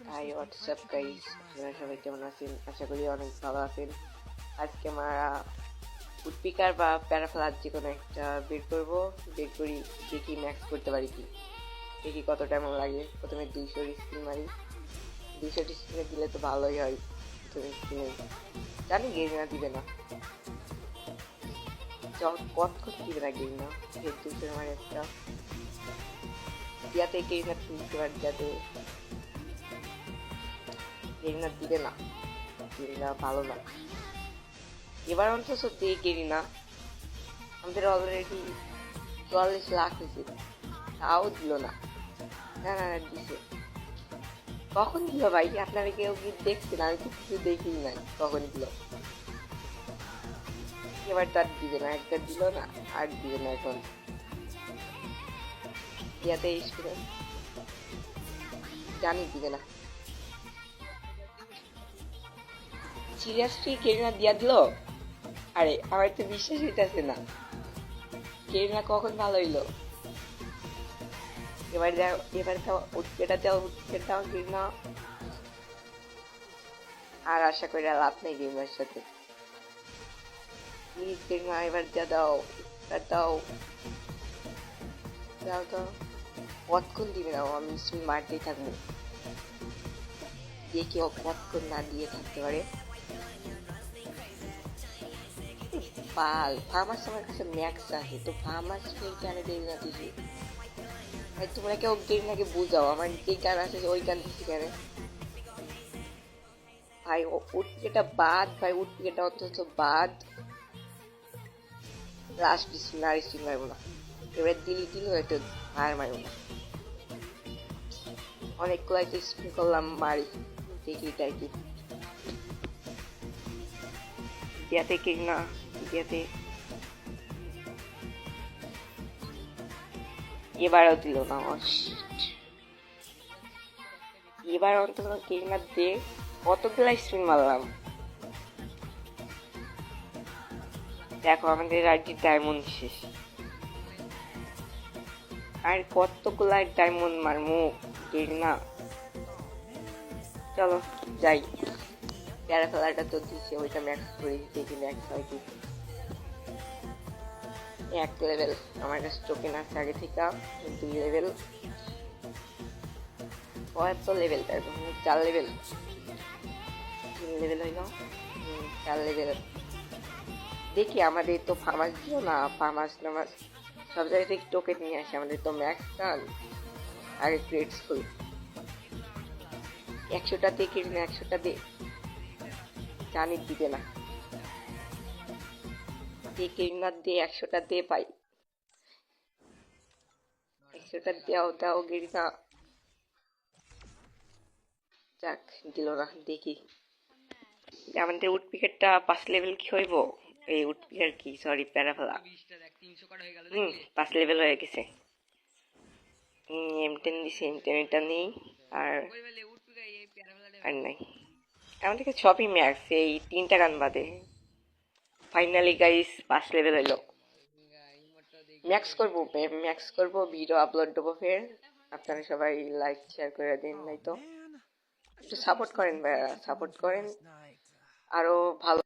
High WhatsApp guys, আপনারা সবাই কেমন আছেন? আশা করি অনেক ভালো আছেন। আজকে আমরা উডপিকার বা প্যারাফ্লার যে কোনো একটা বের করি, দেখি ম্যাক্স করতে পারি কি, দেখি কতটা এমন লাগে। প্রথমে 200 স্পিন মারি, 200 স্পিনে দিলে তো ভালোই হয়। প্রথমে স্পিনে জানি গেরিনা দিবে না, কত দিবে না গেরিনা। 200 মারি একটা ইয়াতে গেরিনা তুলতে পারি, যাতে গেরিনা দিবে না, গেরিনা ভালো না। এবার অন্তত দিয়ে গেরিনা, আমাদের অলরেডি 44 লাখ হয়েছে, তাও দিল না। না না না, দিছে। কখন দিল ভাই? আপনারা কেউ কি দেখছেন? আমি তো কিছু দেখি নাই কখন দিল। এবার তার দিবে না, একটা দিল না, আর দিবে না এখন। ইয়াতে স্কুলে জানি দিবে না। সিরিয়াসলি কেরিনা দিয়া দিল? আরে আমার তো বিশ্বাস হইতেছে না, কেরিনা কখন ভালো হইলো। এবার দাও, এবার দাও, উৎপেটা দাও, উৎপেট দাও কেরিনা। আর আশা করি লাভ নেই গেমের সাথে। কেরিনা এবার যা দাও, দাও দাও দাও। কতক্ষণ দিবে না? আমি স্পিন মারতেই থাকবো, দেখি ও কতক্ষণ না দিয়ে থাকতে পারে। ফার্মাস আমার কাছে ম্যাক্স আছে, তো ফার্মাস কেন দেরি না দিছি? ভাই তোমরা কেউ দেরি নাকি বুঝাও, আমার যে গান আছে ওই গান দিচ্ছি কেন ভাই? উটপিকেটা বাদ ভাই, উটপিকেটা অন্তত বাদ। লাস্ট স্পিন আর স্পিন মারবো না, এবার দিল একটু আর মারবো না। অনেকগুলো একটা স্পিন করলাম, মারি দেখি তাই কি দিয়াতে কি না দিয়াতে। এবারও দিল না। এবার অন্তত কেরিনা দে। কতগুলা স্পিন মারলাম দেখো, আমাদের আর কি ডায়মন্ড শেষ। আর কতগুলা ডায়মন্ড মারমু কেরিনা। চলো যাই, প্যারা খেলাটা তো দিচ্ছে, ওইটা ম্যাক্স করি, দেখি ম্যাক্স হয় কি। 1 লেভেল আমার কাছে টোকেন আছে আগে থেকে, 2 লেভেল, কত লেভেল? তারপর 4 লেভেল, 3 লেভেল হইল, 4 লেভেল। দেখি আমাদের তো ফার্মাস দিও না, ফার্মাস নামাজ সব জায়গা থেকে টোকেন নিয়ে আসে, আমাদের তো ম্যাক্স ডান আগে ক্রেডিটস করি। 100টা দিয়ে কিনি না, 100টা দিয়ে জানি দিবে না। দিয়ে কিনি না, দিয়ে 100টা দিয়ে পাই, 100টা দেও দাও গিরি না। যাক, দিল না। দেখি আমাদের উডপিকেটটা 5 লেভেল কি হইব? এই উডপিকের কি, সরি প্যারাফেলা, 5 লেভেল হয়ে গেছে। M10 দিছে, M10 এটা নেই, আর আর নাই। আমাদের কাছে সবই ম্যাক্স, এই 3টা গান বাদে। ফাইনালি গাইস 5 লেভেল হইলো। ম্যাক্স করবো, ভিডিও আপলোড দেবো ফের। আপনারা সবাই লাইক শেয়ার করে দিন, নাই তো একটু সাপোর্ট করেন ভাইয়া, সাপোর্ট করেন আরো ভালো।